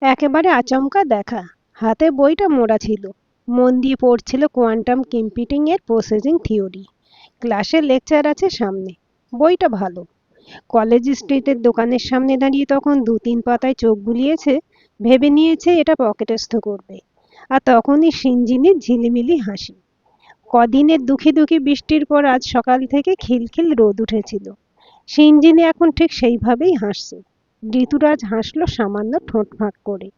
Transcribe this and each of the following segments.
একেবারে আচমকা দেখা। হাতে বইটা মোড়া ছিল। মন দিয়ে পড়ছিল কোয়ান্টাম কম্পিউটিং এর প্রসেসিং থিওরি। ক্লাসে লেকচার আছে সামনে। বইটা ভালো। কলেজ স্ট্রিটের দোকানের সামনে দাঁড়িয়ে তখন দু তিন পাতায় চোখ বুলিয়েছে, ভেবে নিয়েছে এটা পকেটস্থ করবে। আর তখনই সিঞ্জিনির ঝিলিমিলি হাসি। কদিনের দুঃখী দুঃখী বৃষ্টির পর আজ সকাল থেকে খিলখিল রোদ উঠেছিল। সিঞ্জিনি এখন ঠিক সেইভাবেই হাসছে। ঋতুরাজ হাসলো সামান্য ঠোঁট ফাঁক করে।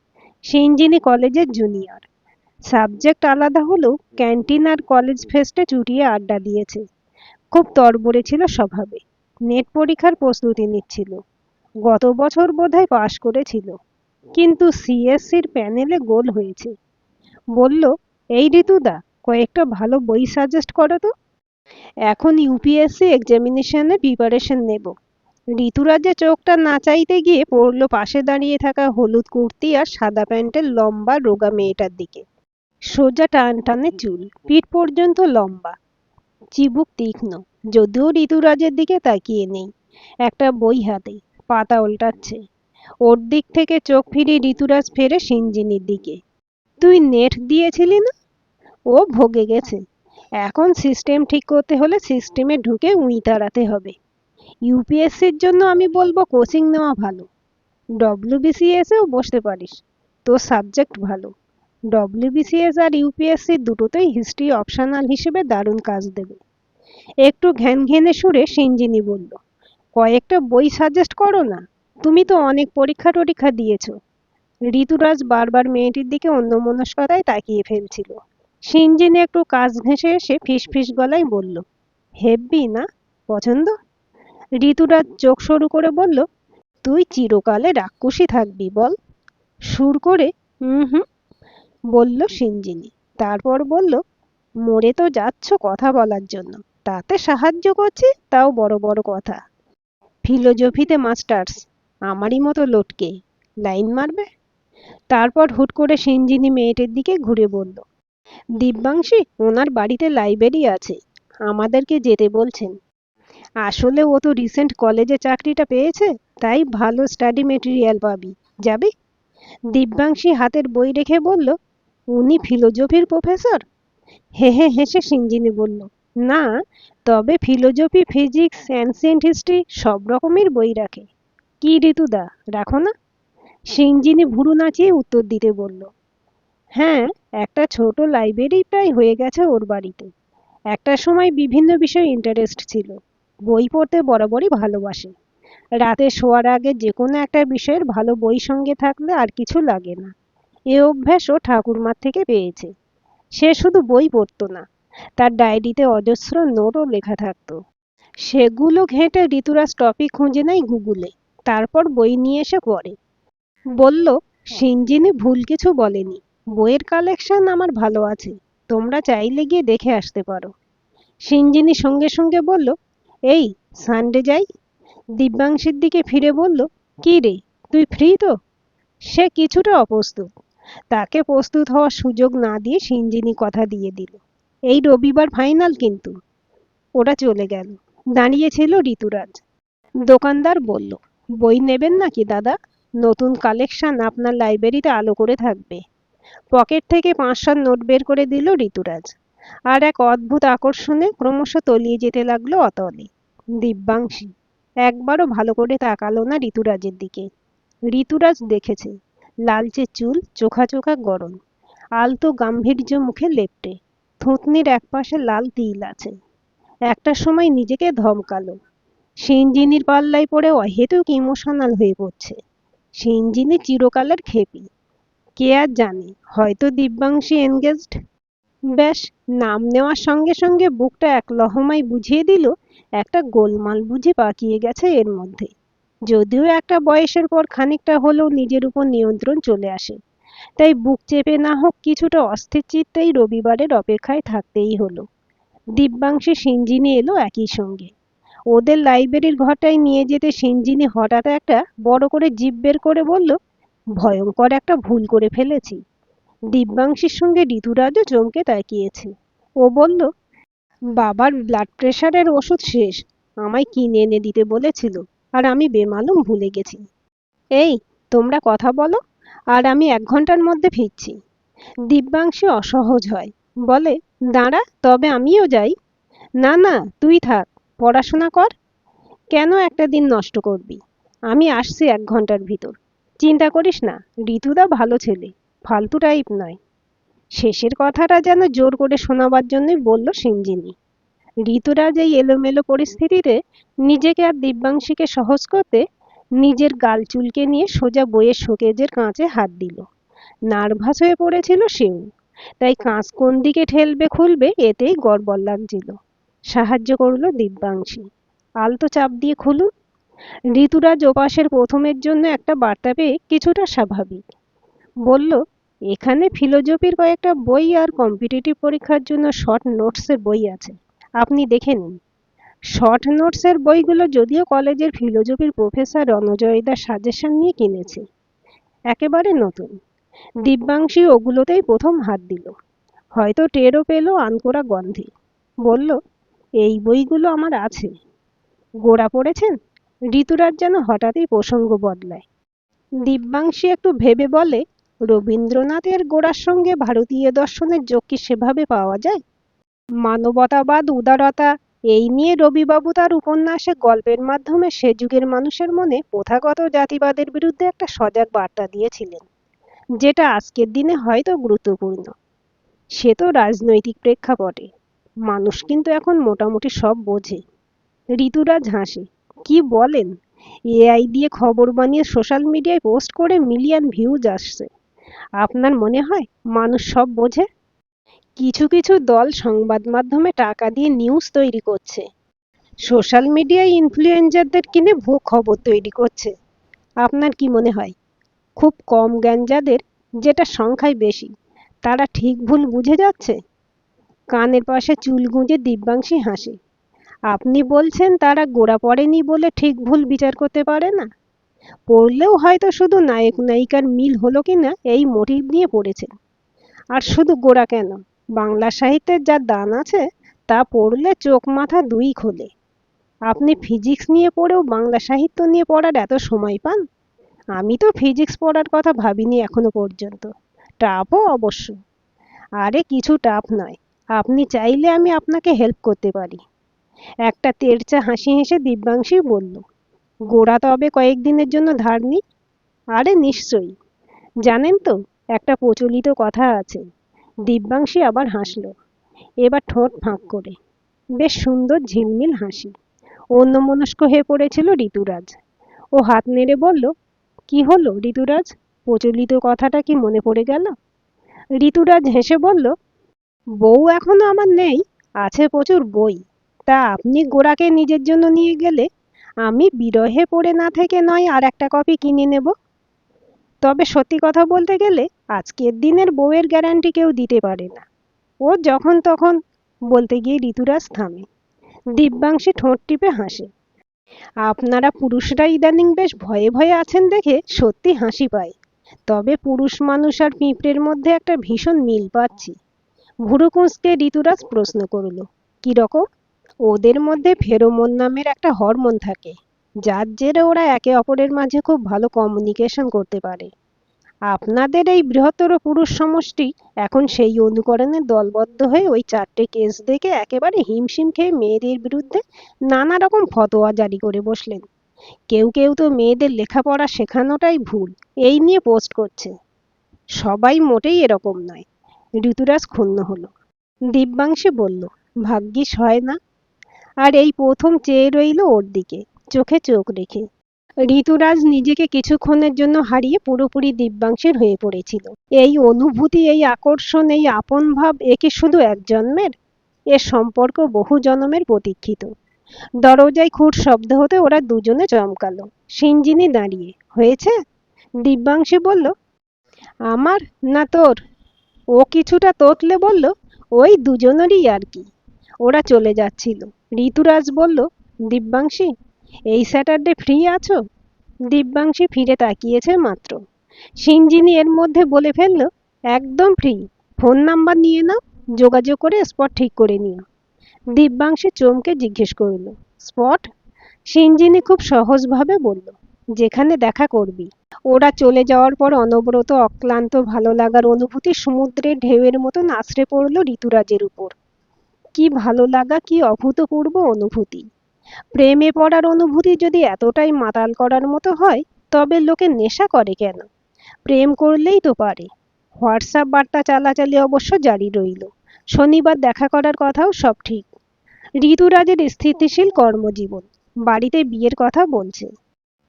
সিঞ্জিনি কলেজের জুনিয়র। সাবজেক্ট আলাদা হলেও ক্যান্টিন আর কলেজ ফেস্টে চুটিয়ে আড্ডা দিয়েছে। খুব তড়বড়ে ছিল স্বভাবে। নেট পরীক্ষার প্রস্তুতি নিচ্ছিল। গত বছর বোধহয় পাশ করেছিল, কিন্তু সিএসসির প্যানেলে গোল হয়েছে। বলল, এই ঋতুদা, কয়েকটা ভালো বই সাজেস্ট করো তো। এখন ইউপিএসসি এক্সামিনেশনের প্রিপারেশন নেব। ঋতুরাজের চোখটা না চাইতে গিয়ে পড়ল পাশে দাঁড়িয়ে থাকা হলুদ কুর্তি আর সাদা প্যান্টের লম্বা রোগা মেয়েটার দিকে। সোজা টান টানে চুল, পিঠ পর্যন্ত লম্বা, চিবুক তীক্ষ্ণ। যদিও ঋতুরাজের দিকে তাকিয়ে নেই। একটা বই হাতে, পাতা উল্টাচ্ছে। ওর দিক থেকে চোখ ফিরিয়ে ঋতুরাজ ফেরে সিঞ্জিনির দিকে। তুই নেট দিয়েছিলি না? ও ভোগে গেছে। এখন সিস্টেম ঠিক করতে হলে সিস্টেমে ঢুকে উই তাড়াতে হবে। ইউপিএসসির জন্য আমি বলবো কোচিং নেওয়া ভালো। ডব্লিউবিসিএসেও বসতে পারিস। তোর সাবজেক্ট ভালো। ডব্লিউবিসিএস আর ইউপিএসসি দুটোতেই হিস্ট্রি অপশনাল হিসেবে দারুণ কাজ দেবে। একটু ঘ্যানঘেনে সুরে সিঞ্জিনি বলল, কয়েকটা বই সাজেস্ট করো না। তুমি তো অনেক পরীক্ষা টরীক্ষা দিয়েছো। ঋতুরাজ বারবার মেয়েটির দিকে অন্যমনস্কতায় তাকিয়ে ফেলছিল। সিঞ্জিনি একটু কাছ ঘেঁষে এসে ফিসফিস গলায় বলল, হেব্বি না? পছন্দ? ঋতুরাজ চোখ সরু করে বলল, তুই চিরকালে রাক্ষসী থাকবি বল। সুর করে হুম বলল সিঞ্জিনি। তারপর বলল, মরে তো যাচ্ছ কথা বলার জন্য, তাতে সাহায্য করছি, তাও বড় বড় কথা। ফিলোজফিতে মাস্টার্স, আমারই মতো লটকে লাইন মারবে। তারপর হুট করে সিঞ্জিনি মেয়েটির দিকে ঘুরে বলল, দিব্যাংশী, ওনার বাড়িতে লাইব্রেরি আছে, আমাদেরকে যেতে বলছেন। আসলে ও তো রিসেন্ট কলেজে চাকরিটা পেয়েছে, তাই ভালো স্টাডি মেটেরিয়াল পাবি। যাবি? দিব্যাংশী হাতের বই রেখে বলল, উনি ফিলোজফির প্রফেসর? হেহে হেসে সিঞ্জিনি বলল, না, তবে ফিলোজফি, ফিজিক্স, অ্যানসিয়েন্ট হিস্ট্রি সব রকমের বই রাখে। কি ঋতুদা, রাখো না? সিঞ্জিনি ভুরু নাচিয়ে উত্তর দিতে বলল, হ্যাঁ, একটা ছোট লাইব্রেরি প্রায় হয়ে গেছে ওর বাড়িতে। একটা সময় বিভিন্ন বিষয়ে ইন্টারেস্ট ছিল। বই পড়তে বরাবরই ভালোবাসে। রাতে শোয়ার আগে যে কোনো একটা বিষয়ের ভালো বই সঙ্গে থাকলে আর কিছু লাগে না। এ অভ্যাস ও ঠাকুরমার থেকে পেয়েছে। সে শুধু বই পড়তো না, তার ডায়েরিতে অজস্র নোটও লেখা থাকতো। সেগুলো ঘেঁটে ঋতুরাজ টপিক খুঁজে নেয় গুগলে। তারপর বই নিয়ে এসে পড়ে। বলল, সিঞ্জিনি ভুল কিছু বলেনি। বইয়ের কালেকশন আমার ভালো আছে। তোমরা চাইলে গিয়ে দেখে আসতে পারো। সিঞ্জিনি সঙ্গে সঙ্গে বলল, এই সানডে যাই। দিব্যাংশীর দিকে ফিরে বলল, কি রে, তুই ফ্রি তো? সে কিছুটা অপ্রস্তুত। তাকে প্রস্তুত হওয়ার সুযোগ না দিয়ে সিঞ্জিনি কথা দিয়ে দিল, এই রবিবার ফাইনাল কিন্তু। ওরা চলে গেল। দাঁড়িয়েছিল ঋতুরাজ। দোকানদার বলল, বই নেবেন নাকি দাদা? নতুন কালেকশন আপনার লাইব্রেরিতে আলো করে থাকবে। পকেট থেকে ৫০০ নোট বের করে দিল ঋতুরাজ। আর এক অদ্ভুত আকর্ষণে ক্রমশ তলিয়ে যেতে লাগলো অতলে। দিব্যাংশী একবারও ভালো করে তাকালো না ঋতুরাজের দিকে। ঋতুরাজ দেখেছে, লালচে চুল, চোখা চোখা গড়ন, আলতো গাম্ভীর্য মুখে লেপ্টে, থুতনির একপাশে লাল তিল আছে। একটা সময় নিজেকে ধমকালো, সিঞ্জিনির পাল্লায় পড়ে অহেতুক ইমোশনাল হয়ে পড়ছে। সিঞ্জিনি চিরকালের খেপি। কে আর জানে, হয়তো দিব্যাংশী এনগেজড। ব্যাস, নাম নেওয়ার সঙ্গে সঙ্গে বুকটা এক লহমায় বুঝিয়ে দিল একটা গোলমাল বুঝি পাকিয়ে গেছে এর মধ্যে। যদিও একটা বয়সের পর খানিকটা হলেও নিজের উপর নিয়ন্ত্রণ চলে আসে, তাই বুক চেপে না হোক কিছুটা অস্থির চিত্তেই রবিবারের অপেক্ষায় থাকতেই হলো। দিব্যাংশী সিঞ্জিনি এলো একই সঙ্গে। ওদের লাইব্রেরির ঘরটায় নিয়ে যেতে সিঞ্জিনি হঠাৎ একটা বড় করে জিভ বের করে বলল, ভয়ঙ্কর একটা ভুল করে ফেলেছি। দিব্যাংশীর সঙ্গে ঋতুরাজও চমকে তাকিয়েছে। ও বলল, বাবার ব্লাড প্রেশারের ওষুধ শেষ, আমায় কিনে এনে দিতে বলেছিল, আর আমি বেমালুম ভুলে গেছি। এই, তোমরা কথা বলো, আর আমি 1 ঘন্টার মধ্যে ফিরছি। দিব্যাংশী অসহজ হয়, বলে, দাঁড়া, তবে আমিও যাই। না না, তুই থাক, পড়াশোনা কর। কেন একটা দিন নষ্ট করবি? আমি আসছি 1 ঘন্টার ভিতর। চিন্তা করিস না, ঋতুদা ভালো ছেলে, ফালতু টাইপ নয়। শেষের কথাটা যেন জোর করে শোনাবার জন্যই বলল সিঞ্জিনী। ঋতুরাজ এই এলোমেলো পরিস্থিতিতে নিজেকে আর দিব্যাংশীকে সহজ করতে নিজের গাল চুলকে নিয়ে সোজা বইয়ের শোকেজের কাঁচে হাত দিল। নার্ভাস হয়ে পড়েছিল সেও, তাই কাঁচ কোন দিকে ঠেলবে খুলবে এতেই গড়বড় লাগছিল। সাহায্য করলো দিব্যাংশী। আলতো চাপ দিয়ে খুলুন। ঋতুরাজ ওপাশের প্রথমের জন্য একটা বার্তা পেয়ে কিছুটা স্বাভাবিক। বলল, এখানে ফিলোজফির কয়েকটা বই আর কম্পিটিটিভ পরীক্ষার জন্য শর্ট নোটসের বই আছে, আপনি দেখে নিন। শর্ট নোটসের বইগুলো যদিও কলেজের ফিলোজফির প্রফেসর রণজয়দার সাজেশন নিয়ে কিনেছে, একেবারে নতুন। দিব্যাংশী ওগুলোতেই প্রথম হাত দিল, হয়তো টেরও পেল আনকোরা গন্ধে। বলল, এই বইগুলো আমার আছে। গোড়া পড়েছেন? ঋতুরাজ যেন হঠাৎই প্রসঙ্গ বদলায়। দিব্যাংশী একটু ভেবে বলে, রবীন্দ্রনাথের গোড়ার সঙ্গে ভারতীয় দর্শনের যোগ কি সেভাবে পাওয়া যায়? মানবতাবাদ, উদারতা, এই নিয়ে রবিবাবু তার উপন্যাসে গল্পের মাধ্যমে সে যুগের মানুষের মনে প্রথাগত জাতিবাদের বিরুদ্ধে একটা সজাগ বার্তা দিয়েছিলেন, যেটা আজকের দিনে হয়তো গুরুত্বপূর্ণ। সে তো রাজনৈতিক প্রেক্ষাপটে। মানুষ কিন্তু এখন মোটামুটি সব বোঝে। ঋতুরাজ হাসে। কি বলেন? এআই দিয়ে খবর বানিয়ে সোশ্যাল মিডিয়ায় পোস্ট করে মিলিয়ন ভিউজ আসছে। আপনার মনে হয় মানুষ সব বোঝে? কিছু কিছু দল সংবাদ মাধ্যমে টাকা দিয়ে নিউজ তৈরি করছে, সোশ্যাল মিডিয়ায় ইনফ্লুয়েন্সারদের কিনে ভুয়ো খবর তৈরি করছে। আপনার কি মনে হয় খুব কম জ্ঞান যাদের, যেটা সংখ্যায় বেশি, তারা ঠিক ভুল বুঝে যাচ্ছে? কানের পাশে চুল গুঁজে দিব্যাংশী হাসে। আপনি বলছেন তারা গোড়া পড়েনি বলে ঠিক ভুল বিচার করতে পারে না? পড়লেও হয়তো শুধু নায়ক নায়িকার মিল হলো কিনা এই মোটিভ নিয়ে পড়েছেন। আর শুধু গোড়া কেন, বাংলা সাহিত্যের যা দান আছে তা পড়লে চোখ মাথা দুই খোলে। আপনি ফিজিক্স নিয়ে পড়েও বাংলা সাহিত্য নিয়ে পড়ার এত সময় পান? আমি তো ফিজিক্স পড়ার কথা ভাবিনি এখনো পর্যন্ত। টাফও অবশ্য। আরে কিছু টাফ নয়, আপনি চাইলে আমি আপনাকে হেল্প করতে পারি। একটা তেরচা হাসি হেসে দিব্যাংশী বলল, গোড়া তবে কয়েকদিনের জন্য ধার নি? আরে নিশ্চয়ই। জানেন তো, একটা প্রচলিত কথা আছে। দিব্যাংশী আবার হাসল, এবার ঠোঁট ফাঁক করে। বেশ সুন্দর ঝিলমিল হাসি। অন্যমনস্ক হয়ে পড়েছিল ঋতুরাজ। ও হাত নেড়ে বলল, কি হলো ঋতুরাজ, প্রচলিত কথাটা কি মনে পড়ে গেল? ঋতুরাজ হেসে বলল, বউ এখনো আমার নেই, আছে প্রচুর বই। তা আপনি গোড়াকে নিজের জন্য নিয়ে গেলে আমি বিরহে পড়ে না থেকে নয় আর একটা কপি কিনে নেব। তবে সত্যি কথা বলতে গেলে আজকের দিনের বউয়ের গ্যারান্টি কেউ দিতে পারে না। ও যখন তখন, বলতে গিয়ে ঋতুরাজ থামে। দিব্যাংশী ঠোঁট টিপে হাসে। আপনারা পুরুষরা ইদানিং বেশ ভয়ে ভয়ে আছেন দেখে সত্যি হাসি পায়। তবে পুরুষ মানুষ আর পিঁপড়ের মধ্যে একটা ভীষণ মিল পাচ্ছি। ভুরু কুঁচকে ঋতুরাজ প্রশ্ন করল, কিরকম? ওদের মধ্যে ফেরোমন নামের একটা হরমোন থাকে, যার জেরে ওরা একে অপরের মাঝে খুব ভালো কমিউনিকেশন করতে পারে। আপনাদের এই বৃহত্তর পুরুষ সমষ্টি এখন সেই অনুকরণে দলবদ্ধ হয়ে ওই 4টে কেস দেখে একেবারে হিমশিম খেয়ে মেয়েদের বিরুদ্ধে নানা রকম ফতোয়া জারি করে বসলেন। কেউ কেউ তো মেয়েদের লেখাপড়া শেখানোটাই ভুল এই নিয়ে পোস্ট করছে। সবাই মোটেই এরকম নয়। ঋতুরাজ ক্ষুণ্ণ হলো। দিব্যাংশী বলল, ভাগ্যিস হয় না। আর এই প্রথম চেয়ে রইল ওর দিকে, চোখে চোখ রেখে। ঋতুরাজ নিজেকে কিছুক্ষণের জন্য হারিয়ে পুরোপুরি দিব্যাংশের হয়ে পড়েছিল। এই অনুভূতি, এই আকর্ষণ, এই আপন ভাব, এ কি শুধু এক জন্মের? এর সম্পর্ক বহু জন্মের প্রতীক্ষিত। দরজায় খুট শব্দ হতে ওরা দুজনে চমকালো। সিঞ্জিনী দাঁড়িয়ে, হয়েছে? দিব্যাংশী বলল, আমার না তোর? ও কিছুটা তোতলে বলল, ওই দুজনেরই আর কি। ওরা চলে যাচ্ছিল। ঋতুরাজ বলল, দিব্যাংশী, এই স্যাটারডে ফ্রি আছো? দিব্যাংশী ফিরে তাকিয়েছে মাত্র। সিঞ্জিনী এর মধ্যে বলে ফেলল, একদম ফ্রি। ফোন নাম্বার নিয়ে নাও, যোগাযোগ করে স্পট ঠিক করে নিও। দিব্যাংশী চমকে জিজ্ঞেস করল, স্পট? সিঞ্জিনী খুব সহজভাবে বলল, যেখানে দেখা করবি। ওরা চলে যাওয়ার পর অনবরত অক্লান্ত ভালো লাগার অনুভূতি সমুদ্রের ঢেউয়ের মতন আছড়ে পড়ল ঋতুরাজের উপর। কি ভালো লাগা, কি অভূতপূর্ব অনুভূতি! প্রেমে পড়ার অনুভূতি যদি এতটাই মাতাল করার মতো হয়, তবে লোকে নেশা করে কেন? প্রেম করলেই তো পারে। হোয়াটসঅ্যাপ বার্তা চালাচালি অবশ্য জারি রইল। শনিবার দেখা করার কথাও সব ঠিক। ঋতুরাজের স্থিতিশীল কর্মজীবন, বাড়িতে বিয়ের কথা বলছে।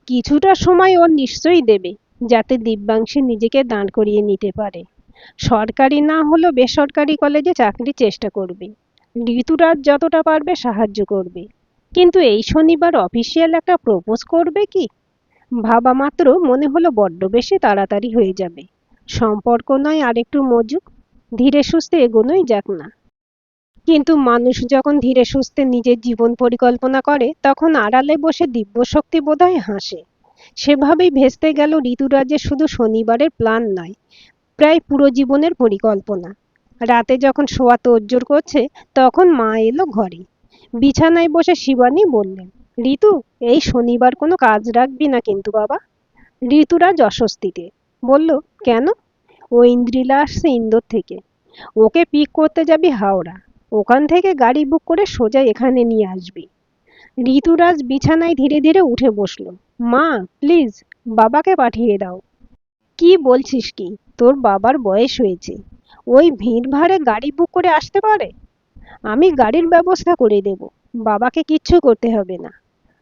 কিছুটা সময় ওর নিশ্চয়ই দেবে, যাতে দিব্যাংশী নিজেকে দাঁড় করিয়ে নিতে পারে। সরকারি না হলেও বেসরকারি কলেজে চাকরির চেষ্টা করবে। ঋতুরাজ যতটা পারবে সাহায্য করবে। কিন্তু এই শনিবার অফিসিয়াল একটা প্রপোজ করবে কি? ভাবা মাত্র মনে হলো বড্ড বেশি তাড়াতাড়ি হয়ে যাবে। সম্পর্ক নয় আরেকটু মজুক, ধীরে সুস্থে এগোনোই যাক না। কিন্তু মানুষ যখন ধীরে সুস্থে নিজের জীবন পরিকল্পনা করে, তখন আড়ালে বসে দিব্যশক্তি বোধহয় হাসে। সেভাবেই ভেস্তে গেল ঋতুরাজের শুধু শনিবারের প্ল্যান নয়, প্রায় পুরো জীবনের পরিকল্পনা। রাতে যখন শোয়া তোড়জোড় করছে, তখন মা এলো ঘরে। বিছানায় বসে শিবানী বললেন, ঋতু, এই শনিবার কোনো কাজ রাখবি না কিন্তু বাবা। ঋতুরাজ অস্বস্তিতে বলল, কেন? ও ইন্দ্রিলা আসছে ইন্দোর থেকে। ওকে পিক করতে যাবি হাওড়া। ওখান থেকে গাড়ি বুক করে সোজা এখানে নিয়ে আসবি। ঋতুরাজ বিছানায় ধীরে ধীরে উঠে বসলো। মা, প্লিজ, বাবাকে পাঠিয়ে দাও। কি বলছিস কি? তোর বাবার বয়স হয়েছে, ওই ভিড়ভাড়ে গাড়ি বুক করে আসতে পারে? আমি গাড়ির ব্যবস্থা করে দেব, বাবাকে কিচ্ছু করতে হবে না।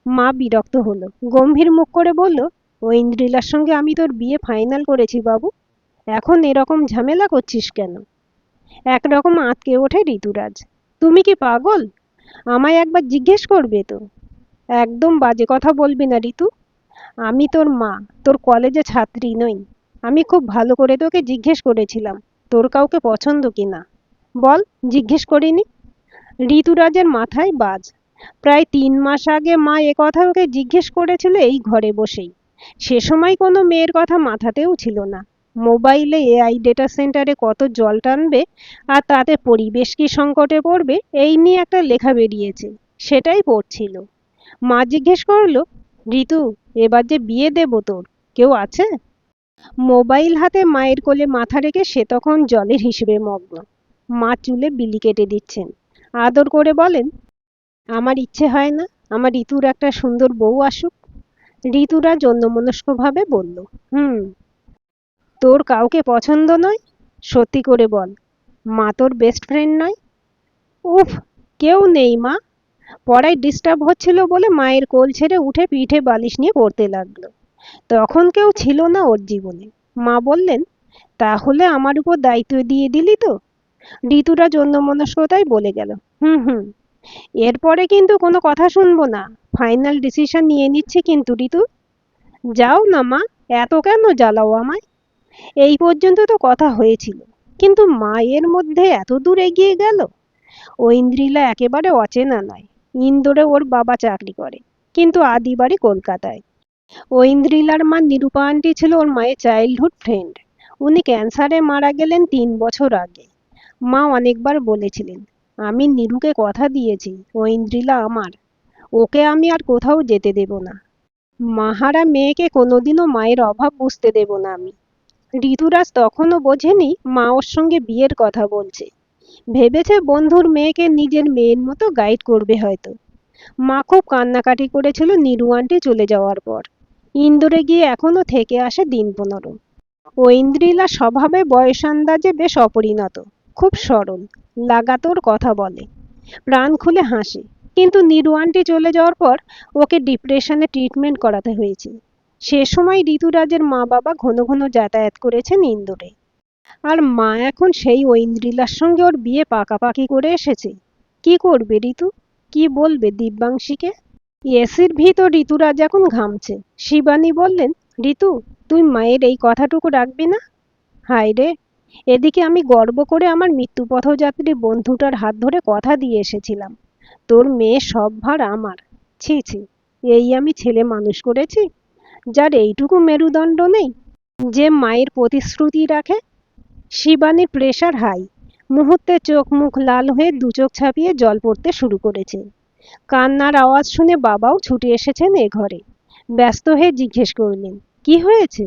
মা বিরক্ত হলো, গম্ভীর মুখ করে বলল, ঐন্দ্রিলার সঙ্গে আমি তোর বিয়ে ফাইনাল করেছি বাবু, এখন এরকম ঝামেলা করছিস কেন? একরকম আঁতকে ওঠে ঋতুরাজ। তুমি কি পাগল? আমায় একবার জিজ্ঞেস করবে তো। একদম বাজে কথা বলবি না ঋতু। আমি তোর মা, তোর কলেজে ছাত্রী নই। আমি খুব ভালো করে তোকে জিজ্ঞেস করেছিলাম তোর কাউকে পছন্দ কিনা। বল, জিজ্ঞেস করিনি? ঋতুরাজের মাথায় বাজ। প্রায় 3 মাস আগে মা কথা ওকে জিজ্ঞেস করেছিল এই ঘরে বসেই। সে সময় কোনো মেয়ের কথা মাথাতেও ছিল না। মোবাইলে এআই ডেটা সেন্টারে কত জল টানবে আর তাতে পরিবেশ কি সংকটে পড়বে, এই নিয়ে একটা লেখা বেরিয়েছে, সেটাই পড়ছিল। মা জিজ্ঞেস করলো, ঋতু, এবার যে বিয়ে দেব তোর, কেউ আছে? মোবাইল হাতে মায়ের কোলে মাথা রেখে সে তখন জলের হিসেবে মগ্ন। মা চুলে বিলি কেটে দিচ্ছেন। আদর করে বলেন, আমার ইচ্ছে হয় না আমার ঋতুর একটা সুন্দর বউ আসুক? ঋতুরাজ অন্যমনস্কভাবে বলল, হুম। তোর কাউকে পছন্দ নয়? সত্যি করে বল, মা তোর বেস্ট ফ্রেন্ড নয়? উফ, কেউ নেই মা। পড়ায় ডিস্টার্ব হচ্ছিল বলে মায়ের কোল ছেড়ে উঠে পিঠে বালিশ নিয়ে পড়তে লাগলো। তখন কেউ ছিল না ওর জীবনে। মা বললেন, তাহলে আমার উপর দায়িত্ব দিয়ে দিলি তো? ঋতুরাজ অন্যমনস্কতায় বলে গেল, হুম হুম। এরপরে কিন্তু কোনো কথা শুনবো না। ফাইনাল ডিসিশন নিয়ে নিচ্ছি কিন্তু ঋতু। যাও না মা, এত কেন জ্বালাও আমায়? এই পর্যন্ত তো কথা হয়েছিল, কিন্তু মায়ের মধ্যে এত দূর এগিয়ে গেল। ঐন্দ্রিলা একেবারে অচেনা নয়। ইন্দোরে ওর বাবা চাকরি করে, কিন্তু আদি বাড়ি কলকাতায়। ঐন্দ্রিলার মা নিরূপা আন্টি ছিল ওর মায়ের চাইল্ডহুড ফ্রেন্ড। উনি ক্যান্সারে মারা গেলেন 3 বছর আগে। মা অনেকবার বলেছিলেন, আমি নীরুকে কথা দিয়েছি ঐন্দ্রিলা আমার, ওকে আমি আর কোথাও যেতে দেব না। মাহারা মেয়েকে কোনোদিনও মায়ের অভাব বুঝতে দেব না আমি। ঋতুরাজ তখনও বোঝেনি মা ওর সঙ্গে বিয়ের কথা বলছে। ভেবেছে বন্ধুর মেয়েকে নিজের মেয়ের মতো গাইড করবে হয়তো। মা খুব কান্নাকাটি করেছিল নীরু আন্টি চলে যাওয়ার পর। ইন্দোরে গিয়ে এখনো থেকে আসে দিন 15। ঐন্দ্রিলা স্বভাবে বয়স আন্দাজে বেশ অপরিণত, খুব সরল, লাগাতোর কথা বলে, প্রাণ খুলে হাসে। কিন্তু নীরু আন্টি চলে যাওয়ার পর ওকে ডিপ্রেশনে ট্রিটমেন্ট করাতে হয়েছে। সে সময় ঋতুরাজের মা বাবা ঘন ঘন যাতায়াত করেছেন ইন্দোরে। আর মা এখন সেই ঐন্দ্রিলার সঙ্গে ওর বিয়ে পাকাপাকি করে এসেছে। কি করবে ঋতু? কি বলবে দিব্যাংশীকে? এসির ভিতর ঋতুরাজ এখন ঘামছে। শিবানী বললেন, ঋতু, তুই মায়ের এই কথাটুকু রাখবি না? হায় রে, এদিকে আমি গর্ব করে আমার মৃত্যুপথযাত্রী বন্ধুটার হাত ধরে কথা দিয়ে এসেছিলাম, তোর মেয়ে সব ভার আমার। ছি ছি, এই আমি ছেলে মানুষ করেছি, যার এইটুকু মেরুদণ্ড নেই, যে মায়ের প্রতিশ্রুতি রাখে। শিবানীর প্রেশার হাই। মুহূর্তে চোখ মুখ লাল হয়ে দুচোখ ছাপিয়ে জল পড়তে শুরু করেছে। কান্নার আওয়াজ শুনে বাবাও ছুটে এসেছেন এ ঘরে। ব্যস্ত হয়ে জিজ্ঞেস করলেন, কি হয়েছে?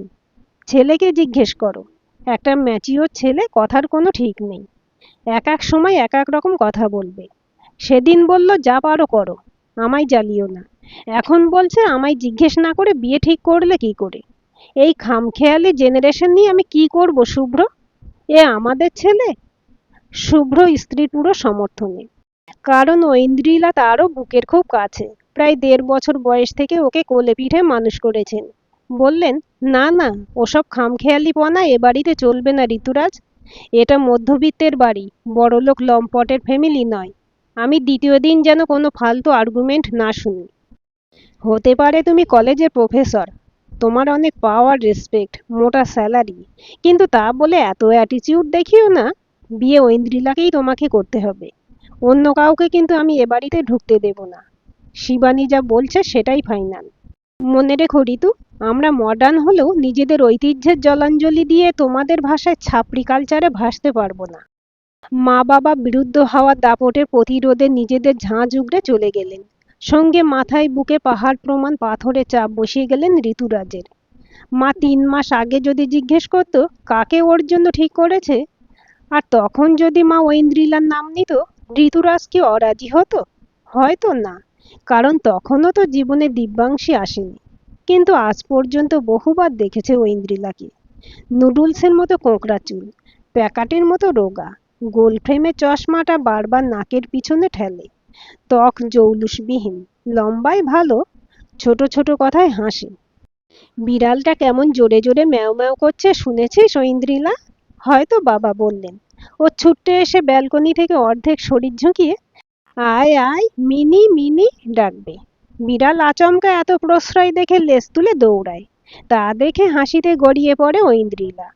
ছেলেকে জিজ্ঞেস করো। একটা ম্যাচিওর ছেলে, কথার কোনো ঠিক নেই। এক এক সময় এক এক রকম কথা বলবে। সেদিন বলল যা পারো করো, আমায় জ্বালিও না। এখন বলছে আমায় জিজ্ঞেস না করে বিয়ে ঠিক করলে কি করে। এই খামখেয়ালি জেনারেশন নিয়ে আমি কি করব শুভ্র? এ আমাদের ছেলে? শুভ্র স্ত্রীর পুরো সমর্থনে। কারণ ঐন্দ্রিলা তারও বুকের খুব কাছে। প্রায় ১.৫ বছর বয়স থেকে ওকে কোলে পিঠে মানুষ করেছেন। বললেন, না না, ওসব খামখেয়ালিপনা এ বাড়িতে চলবে না ঋতুরাজ। এটা মধ্যবিত্তের বাড়ি, বড়লোক লম্পটের ফ্যামিলি নয়। আমি দ্বিতীয় দিন যেন কোনো ফালতু আর্গুমেন্ট না শুনি। হতে পারে তুমি কলেজের প্রফেসর, তোমার অনেক পাওয়ার, রেসপেক্ট, মোটা স্যালারি, কিন্তু তা বলে এত অ্যাটিটিউড দেখিও না। বিয়ে ঐন্দ্রিলাকেই তোমাকে করতে হবে। অন্য কাউকে কিন্তু আমি এ বাড়িতে ঢুকতে দেব না। শিবানী যা বলছে সেটাই ফাইনাল। মনে রেখো ঋতু, আমরা মডার্ন হলেও নিজেদের ঐতিহ্যের জলাঞ্জলি দিয়ে তোমাদের ভাষায় ছাপড়ি কালচারে ভাসতে পারবো না। মা বাবা বিরুদ্ধ হওয়ার দাপটে প্রতিরোধে নিজেদের ঝাঁঝ উগড়ে চলে গেলেন। সঙ্গে মাথায় বুকে পাহাড় প্রমাণ পাথরে চাপ বসিয়ে গেলেন ঋতুরাজের। মা ৩ মাস আগে যদি জিজ্ঞেস করতো কাকে ওর জন্য ঠিক করেছে, আর তখন যদি মা ঐন্দ্রিলার নাম নিত, ঋতুরাজ কি অরাজি হতো? হয়তো না, কারণ তখনও তো জীবনে দিব্যাংসী আসেনি। কিন্তু আজ পর্যন্ত বহুবার দেখেছে ঐন্দ্রিলাকে। নুডলসের মতো কোঁকড়া চুল, প্যাকাটের মতো রোগা, গোল ফ্রেমে চশমাটা বারবার নাকের পিছনে ঠেলে, ত্বক জৌলুসবিহীন, লম্বায় ভালো, ছোট ছোট কথায় হাসে। বিড়ালটা কেমন জোরে জোরে ম্যাও ম্যাও করছে শুনেছিস ঐন্দ্রিলা? হয়তো বাবা বললেন। ও ছুটে এসে ব্যালকনি থেকে অর্ধেক শরীর ঝুঁকিয়ে আয় আয় মিনি মিনি ডাকবে। বিড়াল আচমকা এত প্রশ্রয় দেখে লেজ তুলে দৌড়ায়। তা দেখে হাসিতে গড়িয়ে পড়ে ঐন্দ্রিলা।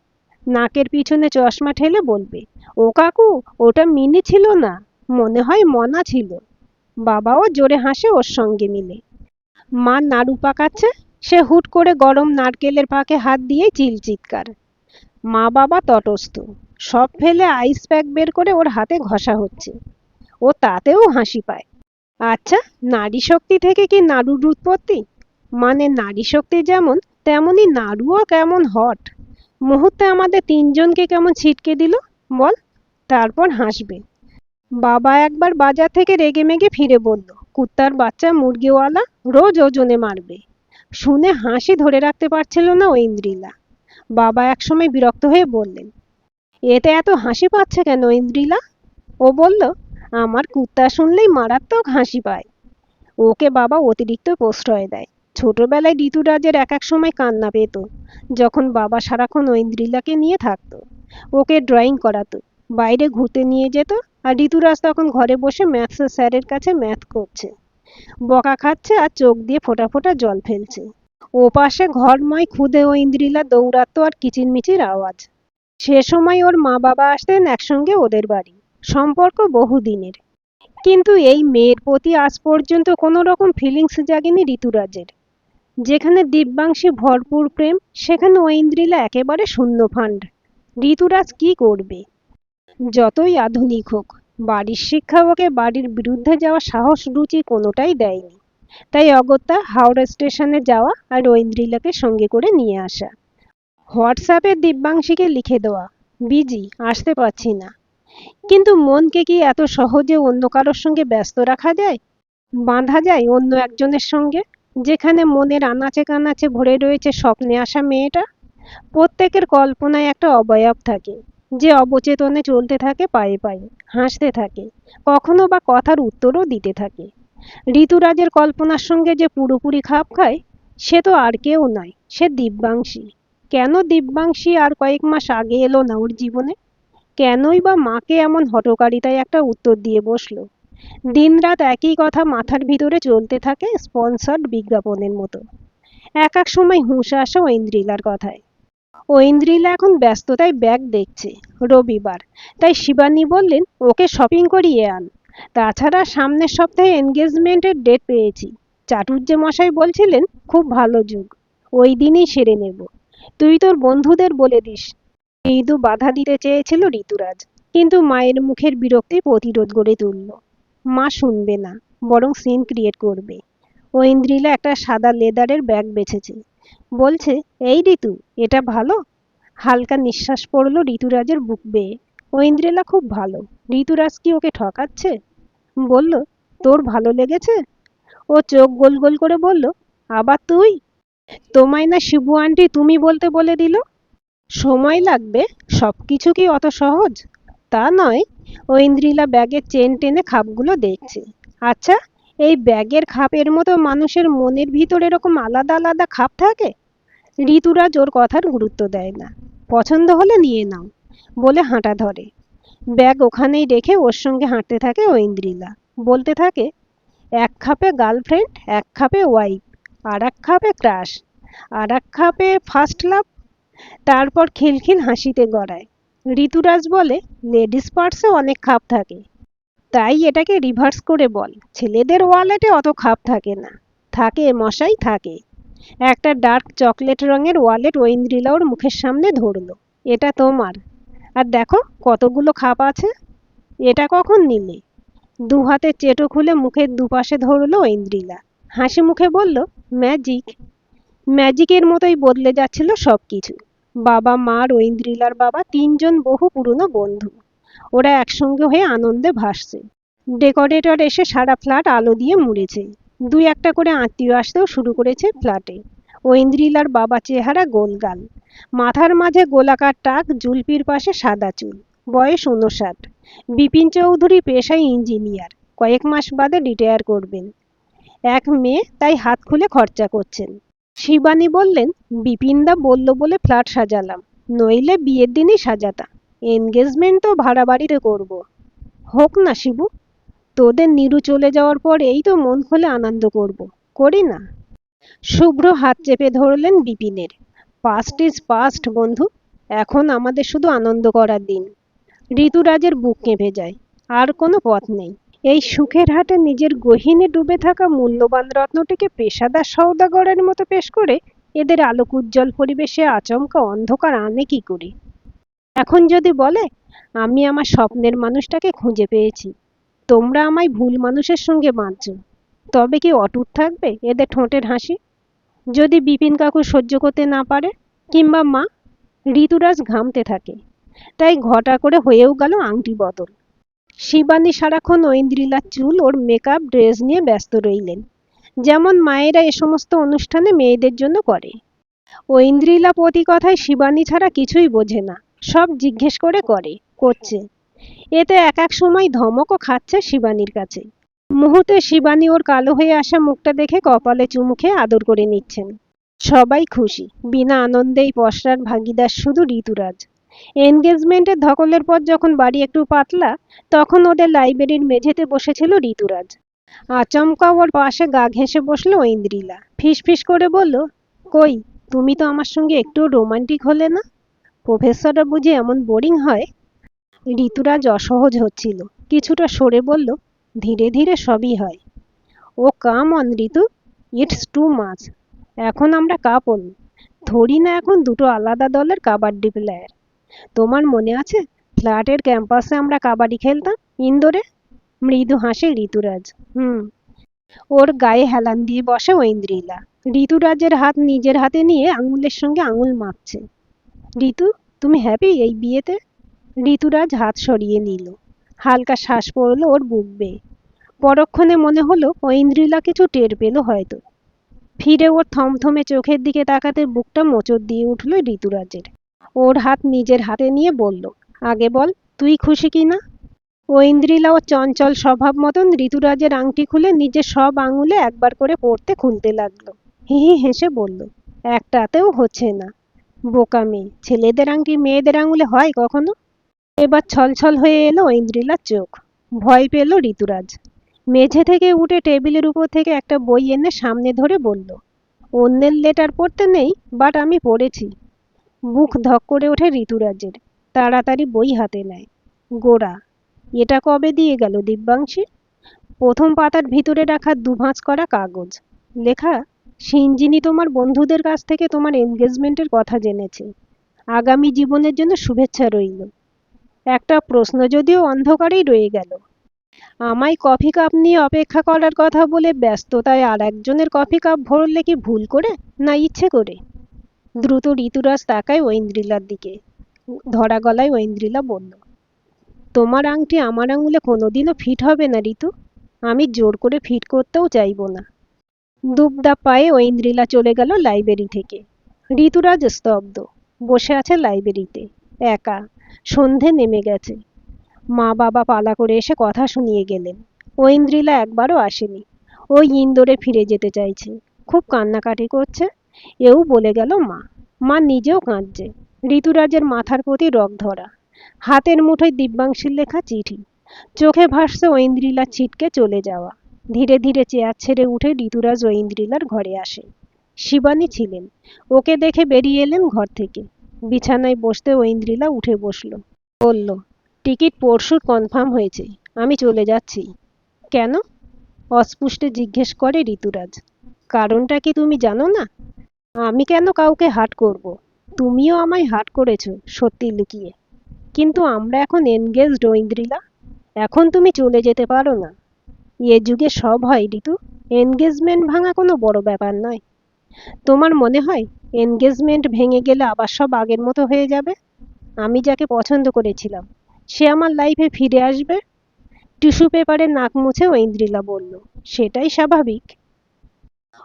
নাকের পিছনে চশমা ঠেলে বলবে, ও কাকু, ওটা মিনি ছিল না, মনে হয় মনা ছিল। বাবাও জোরে হাসে ওর সঙ্গে মিলে। মা নাড়ু পাকাচ্ছে, সে হুট করে গরম নারকেলের পাকে হাত দিয়ে চিৎকার। মা বাবা তটস্থ, সব ফেলে আইস প্যাক বের করে ওর হাতে ঘষা হচ্ছে। ও তাতেও হাসি পায়। আচ্ছা, নারী শক্তি থেকে কি নাড়ুর উৎপত্তি? মানে নারী শক্তি যেমন, তেমনি নাড়ুও কেমন হট। মুহূর্তে আমাদের তিনজনকে কেমন ছিটকে দিল বল। তারপর হাসবে। বাবা একবার বাজার থেকে রেগেমেগে ফিরে বলল, কুত্তার বাচ্চা মুরগিওয়ালা, রোজ ওজনে মারবে। শুনে হাসি ধরে রাখতে পারছিল না ঐন্দ্রিলা। বাবা একসময় বিরক্ত হয়ে বললেন, এতে এত হাসি পাচ্ছে কেন ঐন্দ্রিলা? ও বলল, আমার কুত্তা শুনলেই মারাত্মক হাসি পায়। ওকে বাবা অতিরিক্ত প্রশ্রয় দেয়। ছোটবেলায় ঋতুরাজের এক এক সময় কান্না পেত, যখন বাবা সারাক্ষণ ঐন্দ্রিলাকে নিয়ে থাকতো। ওকে ড্রয়িং করাতো, বাইরে ঘুরতে নিয়ে যেত, আর ঋতুরাজ তখন ঘরে বসে ম্যাথসের স্যারের কাছে ম্যাথ করছে, বকা খাচ্ছে আর চোখ দিয়ে ফোঁটা ফোঁটা জল ফেলছে। ও পাশে ঘরময় খুদে ঐন্দ্রিলা দৌড়াতো আর কিচিরমিচির আওয়াজ। সে সময় ওর মা বাবা আসতেন একসঙ্গে ওদের বাড়ি। সম্পর্ক বহুদিনের। কিন্তু এই মেয়ের প্রতি আজ পর্যন্ত কোনো রকম ফিলিংস জাগেনি ঋতুরাজের। যেখানে দিব্যাংশী ভরপুর প্রেম, সেখানে ঐন্দ্রিলা একেবারে শূন্য ফান্ড। ঋতুরাজ কি করবে? যতই আধুনিক হোক, বাড়ির শিক্ষা ওকে বাড়ির বিরুদ্ধে যাওয়ার সাহস রুচি কোনোটাই দেয়নি। তাই অগত্যা হাওড়া স্টেশনে যাওয়া আর ঐন্দ্রিলাকে সঙ্গে করে নিয়ে আসা। হোয়াটসঅ্যাপে দিব্যাংশীকে লিখে দেওয়া, বিজি, আসতে পারছি না। কিন্তু মনকে কি এত সহজে অন্য কারোর সঙ্গে ব্যস্ত রাখা যায়, বাঁধা যায় অন্য একজনের সঙ্গে, যেখানে মনের আনাচে কানাচে ভরে রয়েছে স্বপ্নে আসা মেয়েটা? প্রত্যেকের কল্পনায় একটা অবয়ব থাকে, যে অবচেতনে চলতে থাকে পায়ে পায়ে, হাসতে থাকে, কখনো বা কথার উত্তরও দিতে থাকে। ঋতুরাজের কল্পনার সঙ্গে যে পুরোপুরি খাপ খায়, সে তো আর কেউ নয়, সে দিব্যাংশী। কেন দিব্যাংশী আর কয়েক মাস আগে এলো না ওর জীবনে? কেনই বা মাকে এমন হঠকারিতায় একটা উত্তর দিয়ে বসলো? দিনরাত একই কথা মাথার ভিতরে চলতে থাকে স্পন্সর্ড বিজ্ঞাপনের মতো। এক এক সময় হুঁশ আসে ঐন্দ্রিলার কথায়। ঐন্দ্রিলা এখন ব্যস্ততায় ব্যাগ দেখছে। রবিবার, তাই শিবানী বললেন ওকে শপিং করিয়ে আন। তাছাড়া সামনের সপ্তাহে এনগেজমেন্টের ডেট পেয়েছি। চাটুর্যে মশাই বলছিলেন খুব ভালো যুগ, ওই দিনই সেরে নেব। তুই তোর বন্ধুদের বলে দিস। মৃদু বাধা দিতে চেয়েছিল ঋতুরাজ, কিন্তু মায়ের মুখের বিরক্তি প্রতিরোধ গড়ে তুলল। মা শুনবে না, বরং সিন ক্রিয়েট করবে। ঐন্দ্রিলা একটা সাদা লেদারের ব্যাগ বেছেছে। বলছে, এই ঋতু, এটা ভালো। হালকা নিঃশ্বাস পড়ল ঋতুরাজের বুক বেয়ে। ঐন্দ্রিলা খুব ভালো। ঋতুরাজ কি ওকে ঠকাচ্ছে? বলল, তোর ভালো লেগেছে? ও চোখ গোল গোল করে বলল, আবার তুই? তোমায় না শিবু আন্টি তুমি বলতে বলে দিল? সময় লাগবে, সবকিছু কি অত সহজ? তা নয়। ঐন্দ্রিলা ব্যাগের চেন টেনে খাপগুলো দেখছে। আচ্ছা, এই ব্যাগের খাপের মতো মানুষের মনের ভিতর এরকম আলাদা আলাদা খাপ থাকে? ঋতুরাজ ওর কথার গুরুত্ব দেয় না। পছন্দ হলে নিয়ে নাও বলে হাঁটা ধরে। ব্যাগ ওখানেই রেখে ওর সঙ্গে হাঁটতে থাকে ঐন্দ্রিলা। বলতে থাকে, এক খাপে গার্লফ্রেন্ড, এক খাপে ওয়াইফ, আর এক খাপে ক্রাশ, আর এক খাপে ফার্স্ট লাভ। তারপর খিলখিল হাসিতে গড়ায়। ঋতুরাজ বলে, লেডিস পার্সে অনেক খাপ থাকে, তাই এটাকে রিভার্স করে বল, ছেলেদের ওয়ালেটে অত খাপ থাকে না। থাকে মশাই, থাকে। একটা ডার্ক চকলেট রঙের ওয়ালেট ঐন্দ্রিলা ওর মুখের সামনে ধরলো। এটা তোমার। আর দেখো কতগুলো খাপ আছে। এটা কখন নিলে? দু হাতে চেটো খুলে মুখের দুপাশে ধরলো ঐন্দ্রিলা। হাসি মুখে বলল, ম্যাজিক। ম্যাজিকের মতোই বদলে যাচ্ছিল সবকিছু। বাবা মা আর ঐন্দ্রিলার বাবা তিনজন বহু পুরনো বন্ধু। ওরা একসঙ্গে হয়ে আনন্দে ভাসছে। ডেকোরেটর এসে সারা ফ্ল্যাট আলো দিয়ে মুড়েছে। দুই একটা করে আত্মীয় আসতেও শুরু করেছে ফ্ল্যাটে। ঐন্দ্রিলার বাবা চেহারা গোলগাল, মাথার মাঝে গোলাকার টাক, জুলপির পাশে সাদা চুল। বয়স ৫৯। বিপিন চৌধুরী পেশায় ইঞ্জিনিয়ার, কয়েক মাস বাদে রিটায়ার করবেন। এক মেয়ে, তাই হাত খুলে খরচা করছেন। শিবানী বললেন, বিপিনদা বলল বলে ফ্ল্যাট সাজালাম, নইলে বিয়ের দিনই সাজাতাম। এনগেজমেন্ট তো ভাড়া বাড়িতে করব। হোক না শিবু, তোদের নীরু চলে যাওয়ার পর এই তো মন খুলে আনন্দ করব, করি না? শুভ্র হাত চেপে ধরলেন বিপিনের। পাস্ট ইজ পাস্ট বন্ধু, এখন আমাদের শুধু আনন্দ করার দিন। ঋতুরাজের বুক কেঁপে যায়। আর কোনো পথ নেই। এই সুখের হাটে নিজের গহীনে ডুবে থাকা মূল্যবান রত্নটিকে পেশাদার সওদাগরের মতো পেশ করে এদের আলোকোজ্জ্বল পরিবেশে আচমকা অন্ধকার আনে কি করে? এখন যদি বলে, আমি আমার স্বপ্নের মানুষটাকে খুঁজে পেয়েছি, তোমরা আমায় ভুল মানুষের সঙ্গে বাঁধছ, তবে কি অটুট থাকবে এদের ঠোঁটের হাসি? যদি বিপিন কাকু সহ্য করতে না পারে, কিংবা মা? ঋতুরাজ ঘামতে থাকে। তাই ঘটা করে হয়েও গেল আংটি বদল। শিবানী সারাক্ষণ ঐন্দ্রিলার চুল ওর মেকআপ ড্রেস নিয়ে ব্যস্ত রইলেন, যেমন মায়েরা এ সমস্ত অনুষ্ঠানে মেয়েদের জন্য করে। ঐন্দ্রিলা প্রতি কথায় শিবানী ছাড়া কিছুই বোঝে না, সব জিজ্ঞেস করে করছে। এতে এক এক সময় ধমকও খাচ্ছে শিবানীর কাছে। মুহূর্তে শিবানী ওর কালো হয়ে আসা মুখটা দেখে কপালে চুমু খেয়ে আদর করে নিচ্ছেন। সবাই খুশি। বিনা আনন্দেই পসরার ভাগীদার শুধু ঋতুরাজ। এনগেজমেন্টের ধকলের পর যখন বাড়ি একটু পাতলা, তখন ওদের লাইব্রেরির মেঝেতে বসেছিল ঋতুরাজ। আচমকা ওর পাশে গা ঘেঁষে বসলো ঐন্দ্রিলা। ফিস ফিস করে বলল, কই, তুমি তো আমার সঙ্গে একটু রোমান্টিক হলে না? প্রফেসররা বুঝি এমন বোরিং হয়? ঋতুরাজ অসহজ হচ্ছিল। কিছুটা সরে বলল, ধীরে ধীরে সবই হয়। Oh come on Ritu, it's too much. এখন আমরা কাপল, ধরি না এখন দুটো আলাদা দলের কাবাডি প্লেয়ার। তোমার মনে আছে ফ্ল্যাটের ক্যাম্পাসে আমরা কাবাডি খেলতাম ইন্দোরে? মৃদু হাসে ঋতুরাজ। হুম। ওর গায়ে হেলান দিয়ে বসে ঐন্দ্রিলা। ঋতুরাজের হাত নিজের হাতে নিয়ে আঙুলের সঙ্গে আঙুল মাখছে। ঋতু, তুমি হ্যাপি এই বিয়েতে? ঋতুরাজ হাত সরিয়ে নিল। হালকা শ্বাস পড়ল ওর বুক বেয়ে। পরক্ষণে মনে হলো ঐন্দ্রিলা কিছু টের পেল হয়তো। ফিরে ওর থমথমে চোখের দিকে তাকাতে বুকটা মোচড় দিয়ে উঠল ঋতুরাজের। ওর হাত নিজের হাতে নিয়ে বলল, আগে বল, তুই খুশি কিনা? ঐন্দ্রিলা ও চঞ্চল স্বভাব মতন ঋতুরাজের আংটি খুলে নিজের সব আঙুলে একবার করে পড়তে খুলতে লাগলো। হি হি হেসে বলল, একটাতেও হচ্ছে না। বোকা মেয়ে, ছেলেদের আংটি মেয়েদের আঙুলে হয় কখনো? এবার ছলছল হয়ে এলো ঐন্দ্রিলার চোখ। ভয় পেল ঋতুরাজ। মেঝে থেকে উঠে টেবিলের উপর থেকে একটা বই এনে সামনে ধরে বলল, অন্যের লেটার পড়তে নেই, বাট আমি পড়েছি। বুক ধক করে ওঠে ঋতুরাজের। তাড়াতাড়ি বই হাতে নেয়। গোরা। এটা কবে দিয়ে গেল দিব্যাংশী? প্রথম পাতার ভিতরে রাখা দুভাঁজ করা কাগজ। লেখা, সিঞ্জিনী তোমার বন্ধুদের কাছ থেকে তোমার এনগেজমেন্টের কথা জেনেছে। আগামী জীবনের জন্য শুভেচ্ছা রইল। একটা প্রশ্ন যদিও অন্ধকারেই রয়ে গেল, আমায় কফি কাপ নিয়ে অপেক্ষা করার কথা বলে ব্যস্ততায় আর একজনের কফি কাপ ভরলে কি ভুল করে, না ইচ্ছে করে? দ্রুত ঋতুরাজ তাকায় ঐন্দ্রিলার দিকে। ধরা গলায় ঐন্দ্রিলা বলল, তোমার আংটি আমার আঙুলে কোনোদিনও ফিট হবে না ঋতু। আমি জোর করে ফিট করতেও চাইবো না। দুবদাপ পায়ে ঐন্দ্রিলা চলে গেল লাইব্রেরি থেকে। ঋতুরাজ স্তব্ধ, বসে আছে লাইব্রেরিতে একা। সন্ধে নেমে গেছে। মা বাবা পালা করে এসে কথা শুনিয়ে গেলেন। ঐন্দ্রিলা একবারও আসেনি। ওই ইন্দোরে ফিরে যেতে চাইছে, খুব কান্নাকাটি করছে। এও বলে গেল মা। মা নিজেও কাঁদছে। ঋতুরাজের মাথার প্রতি রগ ধরা, হাতের মুঠোয় দিব্যাংশীর লেখা চিঠি। চোখে ভাসছে ঐন্দ্রিলা ছিটকে চলে যাওয়া। ধীরে ধীরে চেয়ার ছেড়ে উঠে ঋতুরাজ ঐন্দ্রিলার ঘরে আসে। শিবানী ছিলেন। ওকে দেখে বেরিয়ে এলেন ঘর থেকে। বিছানায় বসতে ঐন্দ্রিলা উঠে বসল। বলল, টিকিট পরশু কনফার্ম হয়েছে, আমি চলে যাচ্ছি। কেন? অস্পুষ্টে জিজ্ঞেস করে ঋতুরাজ। কারণটা কি তুমি জানো না? আমি কেন কাউকে হার্ট করব? তুমিও আমায় হার্ট করেছো সত্যি লুকিয়ে। কিন্তু আমরা এখন এনগেজড ঐন্দ্রিলা। এখন তুমি চলে যেতে পারো না। এ যুগে সব হয় ঋতু। এনগেজমেন্ট ভাঙা কোনো বড় ব্যাপার নয়। তোমার মনে হয় এনগেজমেন্ট ভেঙে গেলে আবার সব আগের মতো হয়ে যাবে? আমি যাকে পছন্দ করেছিলাম সে আমার লাইফে ফিরে আসবে? টিস্যু পেপারে নাক মুছে ঐন্দ্রিলা বলল, সেটাই স্বাভাবিক।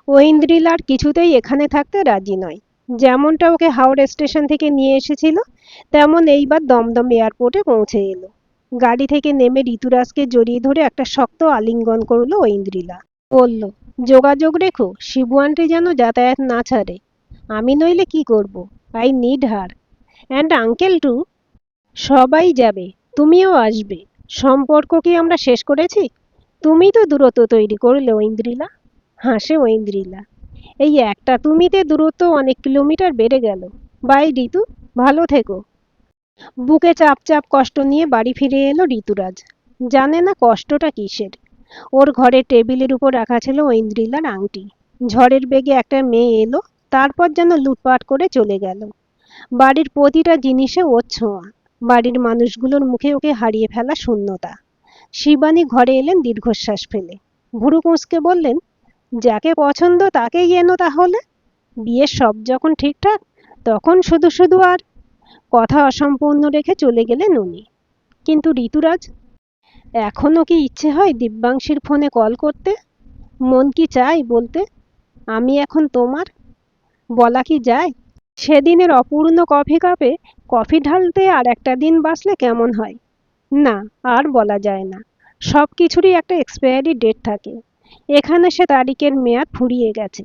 ঐন্দ্রিলা আর কিছুতেই এখানে থাকতে রাজি নয়। যেমনটা ওকে হাওড়া স্টেশন থেকে নিয়ে এসেছিল তেমন এইবার দমদম এয়ারপোর্টে পৌঁছে এলো। গাড়ি থেকে নেমে ঋতুরাজকে জড়িয়ে ধরে একটা শক্ত আলিঙ্গন করলো ঐন্দ্রিলা। বলল, যোগাযোগ রেখো, শিবু আন্টি যেন যাতায়াত না ছাড়ে। আমি নইলে কি করব? I need her. And uncle too. সবাই যাবে, তুমিও আসবে। সম্পর্ক কি আমরা শেষ করেছি? তুমি তো দূরত্ব তৈরি করলে ঐন্দ্রিলা। হাসে ঐন্দ্রিলা। এই একটা তুমিতে দূরত্ব অনেক কিলোমিটার বেড়ে গেল। বাই ঋতু, ভালো থেকো। বুকে চাপ চাপ কষ্ট নিয়ে বাড়ি ফিরে এলো ঋতুরাজ। জানে না কষ্টটা কিসের। ওর ঘরের টেবিলের উপর রাখা ছিল ঐন্দ্রিলার আংটি। ঝড়ের বেগে একটা মেয়ে এলো, তারপর যেন লুটপাট করে চলে গেল। বাড়ির প্রতিটা জিনিসে ওর ছোঁয়া। বাড়ির মানুষগুলোর মুখে ওকে হারিয়ে ফেলা শূন্যতা। শিবানী ঘরে এলেন দীর্ঘশ্বাস ফেলে। ভুরু কুঁচকে বললেন, যাকে পছন্দ তাকেই এনো তাহলে। বিয়ের সব যখন ঠিকঠাক তখন শুধু শুধু আর। কথা অসম্পূর্ণ রেখে চলে গেলেন উনি। কিন্তু ঋতুরাজ, এখনো কি ইচ্ছে হয় দিব্যাংশীর ফোনে কল করতে? মন কি চায় বলতে, আমি এখন তোমার? বলা কি যায়? সেদিনের অপূর্ণ কফি কাপে কফি ঢালতে আর একটা দিন বাঁচলে কেমন হয়? না, আর বলা যায় না। সব কিছুরই একটা এক্সপায়ারি ডেট থাকে। এখানে সে তারিখের মেয়াদ ফুরিয়ে গেছে।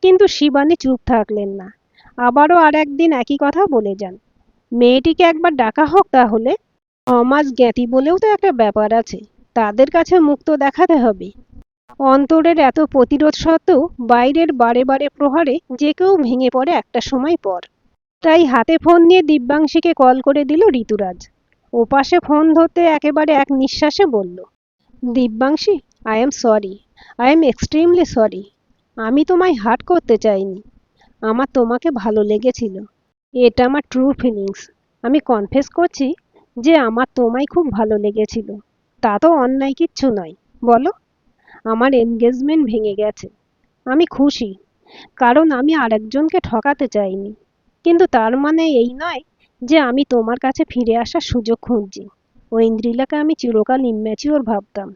কিন্তু শিবানী চুপ থাকলেন না। আবারও আর একদিন একই কথা বলে যান। মেয়েটিকে একবার ডাকা হোক তাহলে। সমাজ জ্ঞাতি বলেও তো একটা ব্যাপার আছে। তাদের কাছে মুখ তো দেখাতে হবে। অন্তরের এত প্রতিরোধ সত্ত্বেও বাইরের বারে বারে প্রহারে যে কেউ ভেঙে পড়ে একটা সময় পর। তাই হাতে ফোন নিয়ে দিব্যাংশীকে কল করে দিল ঋতুরাজ। ওপাশে ফোন ধরতে একেবারে এক নিঃশ্বাসে বলল, Divyanshi, I am sorry. I am extremely sorry. আমি তোমায় হার্ট করতে চাইনি। আমার তোমাকে ভালো লেগেছিল। এটা আমার ট্রু ফিলিংস। আমি কনফেস করছি যে আমার তোমায় খুব ভালো লেগেছিল। তা তো অন্যায় কিচ্ছু নয়, বলো? আমার এনগেজমেন্ট ভেঙে গেছে। আমি খুশি, কারণ আমি আরেকজনকে ঠকাতে চাইনি। কিন্তু তার মানে এই নয় যে আমি তোমার কাছে ফিরে আসার সুযোগ খুঁজছি। ঐন্দ্রিলাকে আমি চিরকাল ইম্যাচিওর ভাবতাম,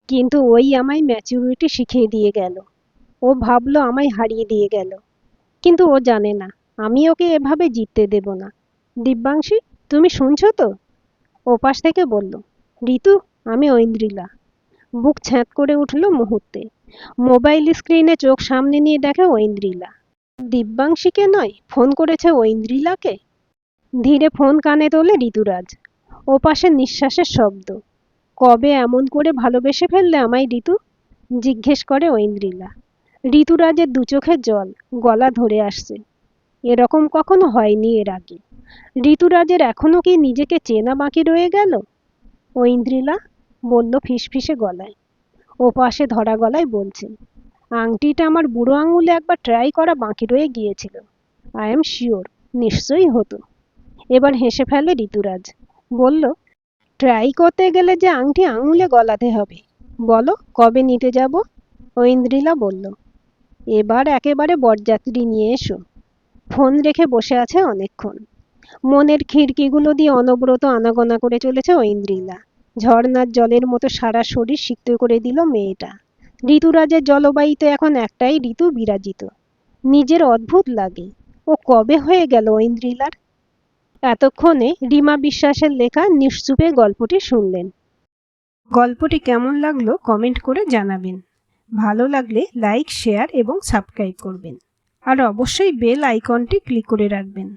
কিন্তু ওই আমায় ম্যাচিউরিটি শিখিয়ে দিয়ে গেল। ও ভাবলো আমায় হারিয়ে দিয়ে গেল। কিন্তু ও জানে না আমি ওকে এভাবে জিততে দেব না। দিব্যাংশী, তুমি শুনছো তো? ওপাশ থেকে বলল, ঋতু, আমি ঐন্দ্রিলা। বুক ছ্যাঁত করে উঠল মুহূর্তে। মোবাইল স্ক্রিনে চোখ সামনে নিয়ে দেখে ঐন্দ্রিলা। দিব্যাংশীকে নয়, ফোন করেছে ঐন্দ্রিলাকে। ধীরে ফোন কানে তোলে ঋতুরাজ। ওপাশে নিঃশ্বাসের শব্দ। কবে এমন করে ভালোবেসে ফেললে আমায় ঋতু? জিজ্ঞেস করে ঐন্দ্রিলা। ঋতুরাজের দু চোখের জল, গলা ধরে আসছে। এরকম কখনো হয়নি এর আগে। ঋতুরাজের এখনো কি নিজেকে চেনা বাকি রয়ে গেল? ঐন্দ্রিলা বলল ফিসফিসে গলায়। ওপাশে ধরা গলায় বলছে, আংটিটা আমার বুড়ো আঙুলে একবার ট্রাই করা বাকি রয়ে গিয়েছিল। আই এম শিওর নিশ্চয়ই হতো। এবার হেসে ফেলে ঋতুরাজ। বলল, ট্রাই করতে গেলে যে আংটি আঙুলে গলাতে হবে। বলো কবে নিতে যাব? ঐন্দ্রিলা বলল। এবার একেবারে বরযাত্রী নিয়ে এসো। ফোন রেখে বসে আছে অনেকক্ষণ। মনের খিড়কিগুলো দিয়ে অনবরত আনাগোনা করে চলেছে ঐন্দ্রিলা। ঝর্ণার জলের মতো সারা শরীর সিক্ত করে দিল মেয়েটা। ঋতুরাজের জলবায়ুতে এখন একটাই ঋতু বিরাজিত। নিজের অদ্ভুত লাগে। ও কবে হয়ে গেল ঐন্দ্রিলার? এতক্ষণে রিমা বিশ্বাসের লেখা নিশ্চুপে গল্পটি শুনলেন। গল্পটি কেমন লাগলো কমেন্ট করে জানাবেন। ভালো লাগলে লাইক, শেয়ার এবং সাবস্ক্রাইব করবেন। আর অবশ্যই বেল আইকনটি ক্লিক করে রাখবেন।